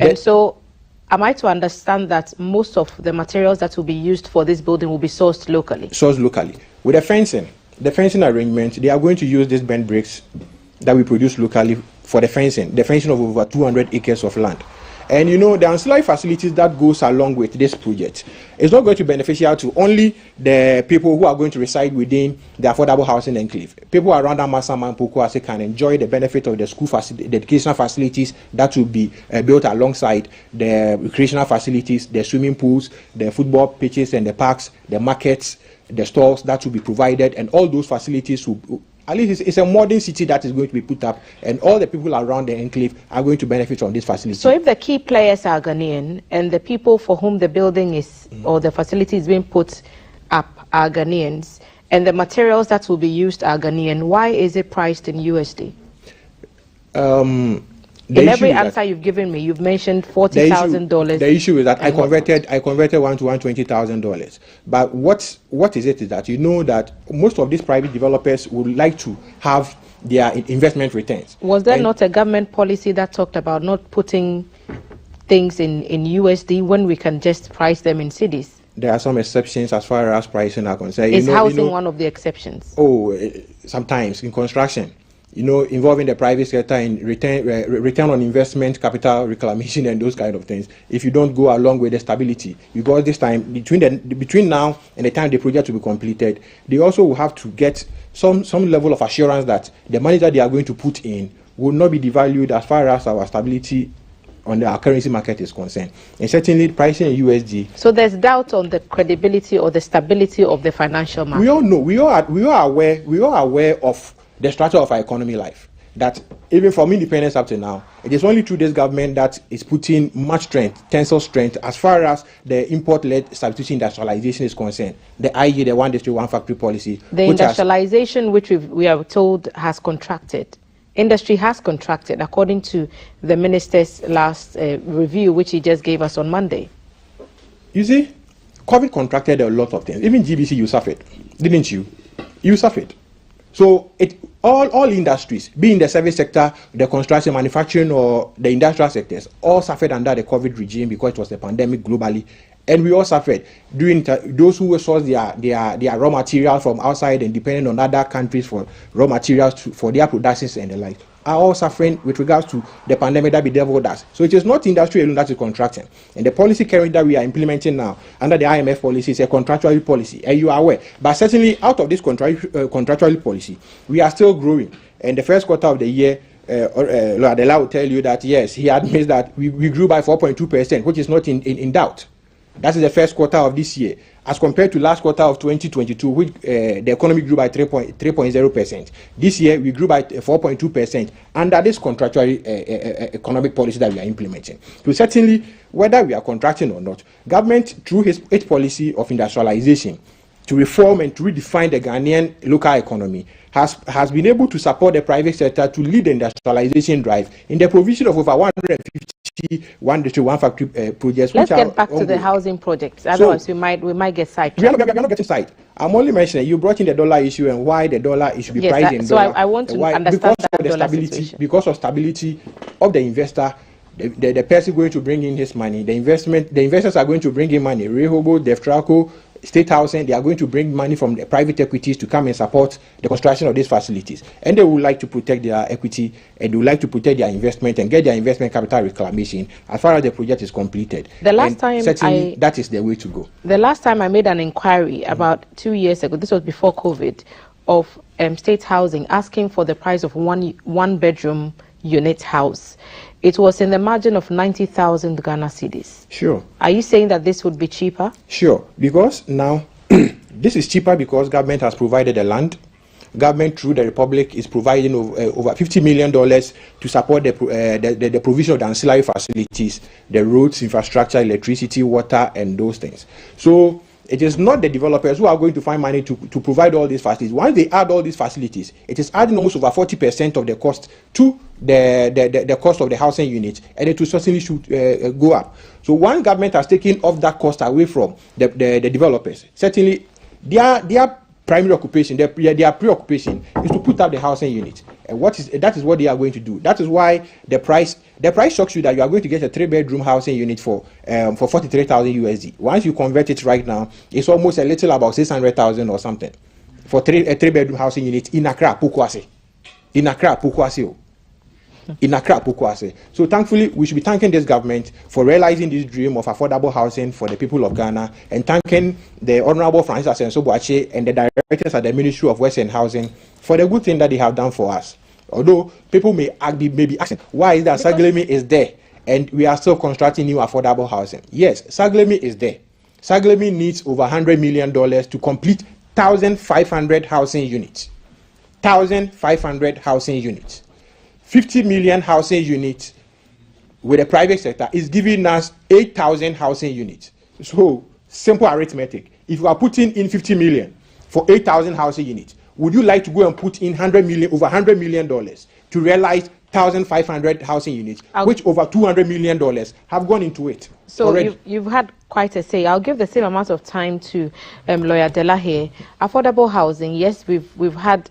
And so, am I to understand that most of the materials that will be used for this building will be sourced locally? Sourced locally. With the fencing arrangement, they are going to use these bent bricks that we produce locally for the fencing of over 200 acres of land. And you know, the ancillary facilities that goes along with this project is not going to be beneficial to only the people who are going to reside within the affordable housing enclave. People around Amansam and Pokuase can enjoy the benefit of the school facility, the educational facilities that will be built alongside the recreational facilities, the swimming pools, the football pitches and the parks, the markets, the stores that will be provided, and all those facilities will, at least it's a modern city that is going to be put up, and all the people around the enclave are going to benefit from this facility. So if the key players are Ghanaian and the people for whom the building is or the facility is being put up are Ghanaians, and the materials that will be used are Ghanaian, why is it priced in USD? In every answer you've given me, you've mentioned $40,000. The issue is that I converted one to $120,000. But what is it is that you know that most of these private developers would like to have their investment returns. Was there not a government policy that talked about not putting things in USD when we can just price them in cedis? There are some exceptions as far as pricing are concerned. Is housing one of the exceptions? Oh, sometimes in construction. You know, involving the private sector in return on investment, capital reclamation, and those kind of things. If you don't go along with the stability, because this time between now and the time the project will be completed, they also will have to get some level of assurance that the money that they are going to put in will not be devalued as far as our stability on our currency market is concerned. And certainly pricing in USD. So there's doubt on the credibility or the stability of the financial market. We all know, we are aware of the structure of our economy life. That even from independence up to now, it is only through this government that is putting much strength, tensile strength, as far as the import-led substitution industrialization is concerned. The IE, the one district, one factory policy. The industrialization, which we are told has contracted. Industry has contracted, according to the minister's last review, which he just gave us on Monday. You see, COVID contracted a lot of things. Even GBC, you suffered, didn't you? You suffered. So all industries, be in the service sector, the construction, manufacturing, or the industrial sectors, all suffered under the COVID regime because it was a pandemic globally. And we all suffered during those who source their raw material from outside and depending on other countries for raw materials for their productions and the like, are all suffering with regards to the pandemic that bedeviled us. So it is not industry alone that is contracting. And the policy current that we are implementing now under the IMF policy is a contractual policy, and you are aware. But certainly out of this contractual policy, we are still growing. And the first quarter of the year, Adela will tell you that yes, he admits that we grew by 4.2%, which is not in doubt. That is the first quarter of this year, as compared to last quarter of 2022, which the economy grew by 3.0%. This year, we grew by 4.2% under this contractual economic policy that we are implementing. So certainly, whether we are contracting or not, government, through its policy of industrialization, to reform and to redefine the Ghanaian local economy, has been able to support the private sector to lead the industrialization drive in the provision of over 150 one district, one factory projects. Let's get back to the housing projects. Otherwise, we might get sidetracked. We are not getting side. I'm only mentioning you brought in the dollar issue and why the dollar should be priced in dollar. So I want to understand that dollar situation. Because of stability of the investor, the person going to bring in his money, the investors are going to bring in money. Rehoboth, Deftraco, State Housing, they are going to bring money from the private equities to come and support the construction of these facilities. And they would like to protect their equity, and they would like to protect their investment and get their investment capital reclamation as far as the project is completed. That is the way to go. The last time I made an inquiry about 2 years ago, this was before COVID, of State Housing asking for the price of one bedroom unit house. It was in the margin of 90,000 Ghana cedis. Sure. Are you saying that this would be cheaper? Sure, because now this is cheaper because government has provided the land. Government through the Republic is providing over $50 million to support the provision of the ancillary facilities, the roads, infrastructure, electricity, water, and those things. So it is not the developers who are going to find money to provide all these facilities. Once they add all these facilities, it is adding almost over 40% of the cost to the cost of the housing unit, and it will certainly should go up. So one government has taken off that cost away from the developers. Certainly, their primary occupation, their preoccupation is to put up the housing unit. And that is what they are going to do. That is why the price shocks you that you are going to get a 3-bedroom housing unit for 43,000 USD. Once you convert it right now, it's almost a little about 600,000 or something for a 3-bedroom housing unit in Accra, Pokuase. So thankfully, we should be thanking this government for realizing this dream of affordable housing for the people of Ghana, and thanking the Honorable Francis Asenso-Boakye and the directors at the Ministry of Western Housing for the good thing that they have done for us. Although people may be asking, why is that Saglemi is there and we are still constructing new affordable housing? Yes, Saglemi is there. Saglemi needs over $100 million to complete 1,500 housing units. 1,500 housing units. 50 million housing units with the private sector is giving us 8,000 housing units. So, simple arithmetic. If you are putting in 50 million for 8,000 housing units, would you like to go and put in over $100 million to realize 1,500 housing units, which over $200 million have gone into it? So you've had quite a say. I'll give the same amount of time to Lawyer Dela here. Affordable housing, yes, we've had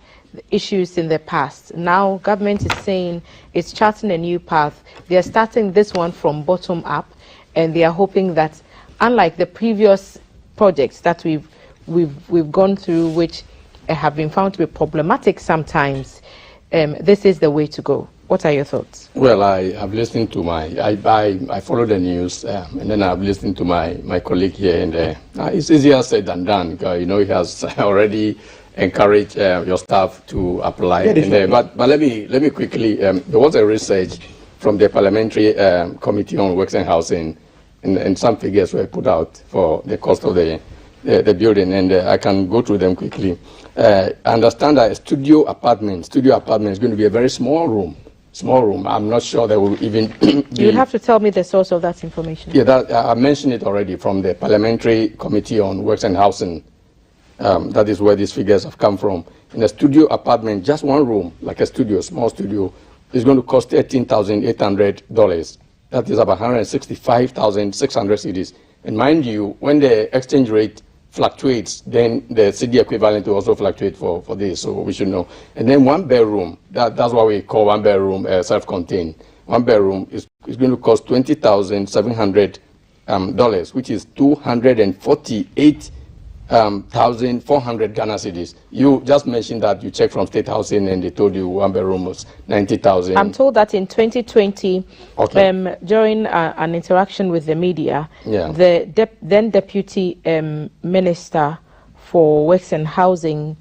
issues in the past. Now government is saying it's charting a new path. They are starting this one from bottom up, and they are hoping that, unlike the previous projects that we've gone through, which have been found to be problematic sometimes, this is the way to go. What are your thoughts? Well, I have listened to I follow the news, and then I've listened to my colleague here, and it's easier said than done, because he has already encourage your staff to apply. Yeah, but let me quickly. There was a research from the Parliamentary Committee on Works and Housing, and some figures were put out for the cost of the building, and I can go through them quickly. I understand that a studio apartment is going to be a very small room. I'm not sure there will even be... You'll have to tell me the source of that information. Yeah, I mentioned it already from the Parliamentary Committee on Works and Housing. That is where these figures have come from. In a studio apartment, just one room, like a studio, small studio, is going to cost $13,800. That is about 165,600 cedis. And mind you, when the exchange rate fluctuates, then the cedi equivalent will also fluctuate for this, so we should know. And then one bedroom, that's what we call one bedroom self-contained. One bedroom is going to cost $20,700, which is 248,400 Ghana cedis. You just mentioned that you checked from State Housing and they told you one bedroom was 90,000. I'm told that in 2020, okay. During an interaction with the media, the then Deputy Minister for Works and Housing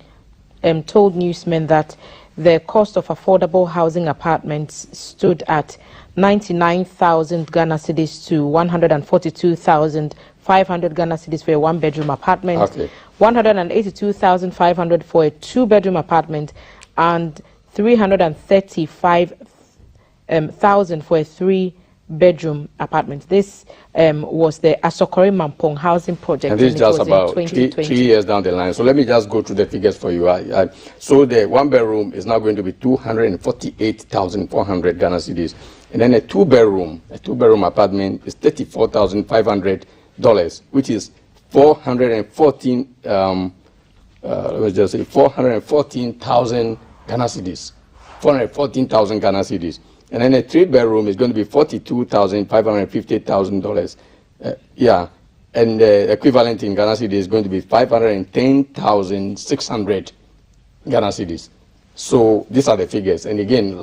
told newsmen that the cost of affordable housing apartments stood at 99,000 Ghana cedis to 142,500 Ghana cedis for a one-bedroom apartment, okay. 182,500 for a two-bedroom apartment, and 335,000 for a three-bedroom apartment. This was the Asokore Mampong housing project. And this is just about 3 years down the line. So let me just go through the figures for you. So the one-bedroom is now going to be 248,400 Ghana cedis. And then a two-bedroom apartment is $34,500, which is 414,000 Ghana cedis. 414,000 Ghana cedis. And then a three-bedroom is going to be $42,550,000. And the equivalent in Ghana cedis is going to be 510,600 Ghana cedis. So these are the figures. And again,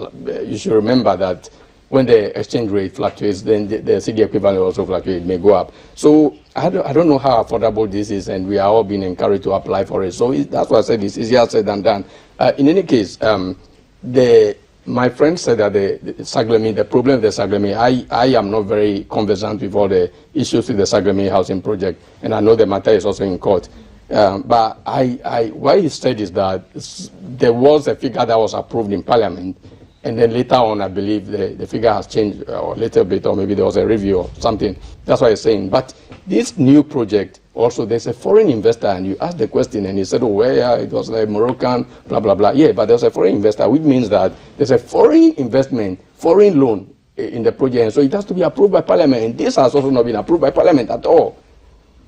you should remember that when the exchange rate fluctuates, then the cedi equivalent also fluctuates, may go up. So I don't know how affordable this is, and we are all being encouraged to apply for it. So that's why I said it's easier said than done. In any case, my friend said that the Saglemi, the problem with the Saglemi, I am not very conversant with all the issues with the Saglemi housing project, and I know the matter is also in court. But what he said is that there was a figure that was approved in Parliament, and then later on, I believe the figure has changed a little bit, or maybe there was a review or something. That's what he's saying. But this new project, also, there's a foreign investor, and you asked the question, and he said, oh, well, it was a Moroccan, blah, blah, blah. Yeah, but there's a foreign investor, which means that there's a foreign investment, foreign loan in the project, and so it has to be approved by Parliament. And this has also not been approved by Parliament at all.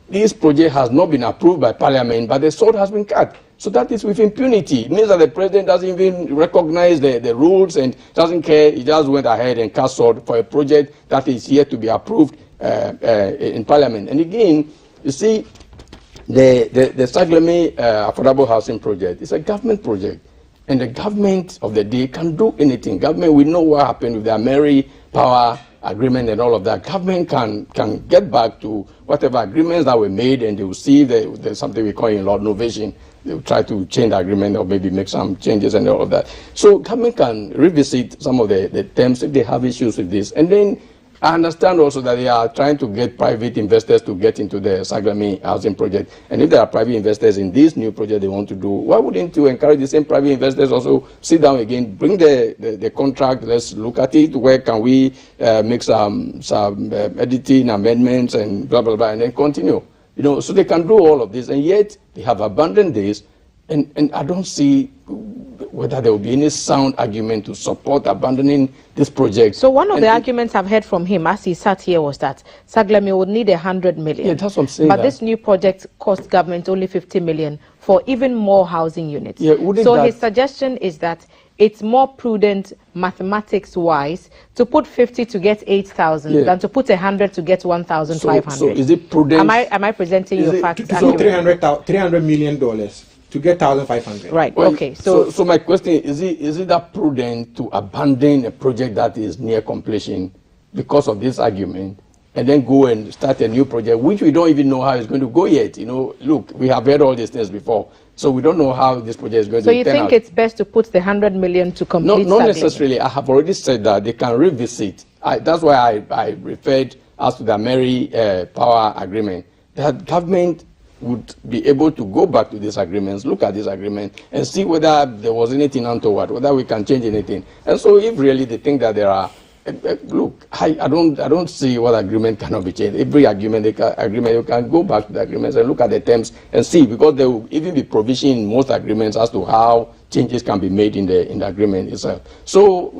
This project has not been approved by Parliament, but the sword has been cut. So that is with impunity. It means that the president doesn't even recognize the rules and doesn't care. He just went ahead and cast sword for a project that is yet to be approved in Parliament. And again, you see, the Saglemi Affordable Housing Project is a government project. And the government of the day can do anything. Government, we know what happened with the Ameri Power agreement and all of that. Government can get back to whatever agreements that were made, and they will see there's something we call in law innovation. They will try to change the agreement or maybe make some changes and all of that. So government can revisit some of the terms if they have issues with this. And then I understand also that they are trying to get private investors to get into the Saglemi housing project. And if there are private investors in this new project they want to do, why wouldn't you encourage the same private investors also sit down again, bring the contract, let's look at it, where can we make some editing, amendments, and blah, blah, blah, and then continue. You know, so they can do all of this, and yet they have abandoned this, and I don't see whether there will be any sound argument to support abandoning this project. So one of the arguments I've heard from him as he sat here was that Saglemi would need 100 million. Yeah, that's what I'm saying. But this new project cost government only 50 million for even more housing units. Yeah, so his suggestion is that it's more prudent mathematics-wise to put 50 to get 8,000 than to put 100 to get 1,500. So is it prudent? Am I presenting your facts? So $300 million to get 1,500. Right. Well, okay. So my question is it that prudent to abandon a project that is near completion because of this argument? and then go and start a new project, which we don't even know how it's going to go yet. You know, look, we have heard all these things before, so we don't know how this project is going to turn out. So you think it's best to put the 100 million to complete? No, not necessarily. I have already said that they can revisit. That's why I referred as to the Mary Power Agreement. That government would be able to go back to these agreements, look at this agreement, and see whether there was anything untoward, whether we can change anything. And so, if really they think that there are, look, I don't see what agreement cannot be changed. Every agreement, you can go back to the agreements and look at the terms and see, because there will even be provision in most agreements as to how changes can be made in the agreement itself. So,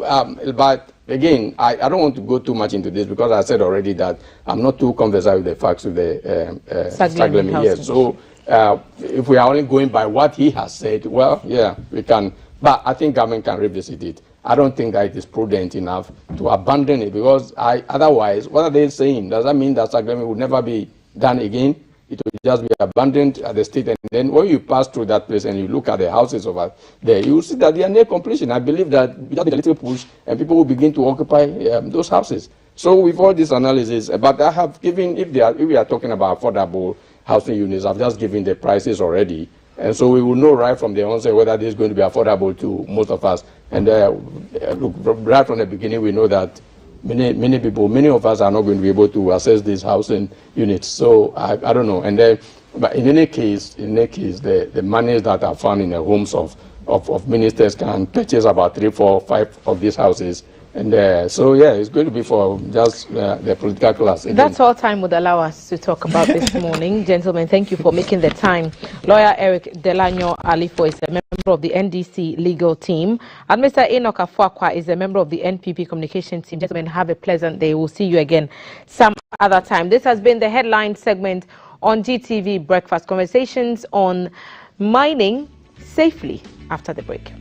but again, I don't want to go too much into this, because I said already that I'm not too conversant with the facts with the Saglemi here. So if we are only going by what he has said, well, yeah, we can. But I think government can revisit it. I don't think that it is prudent enough to abandon it, because otherwise, what are they saying? Does that mean that Saglemi would never be done again? It will just be abandoned at the state, and then when you pass through that place and you look at the houses over there, you will see that they are near completion. I believe that without a little push, and people will begin to occupy those houses. So with all this analysis, but I have given, if we are talking about affordable housing units, I've just given the prices already. And so we will know right from the onset whether this is going to be affordable to most of us. And look, right from the beginning, we know that many people, many of us are not going to be able to access these housing units. So I don't know. And then, but in any case, the monies that are found in the homes of ministers can purchase about 3, 4, 5 of these houses. And so, yeah, it's going to be for just the political class. Again. That's all time would allow us to talk about this morning. Gentlemen, thank you for making the time. Lawyer Eric Delano Alifo is a member of the NDC legal team. And Mr. Enoch Afuakwa is a member of the NPP communication team. Gentlemen, have a pleasant day. We'll see you again some other time. This has been the headline segment on GTV Breakfast Conversations on mining safely after the break.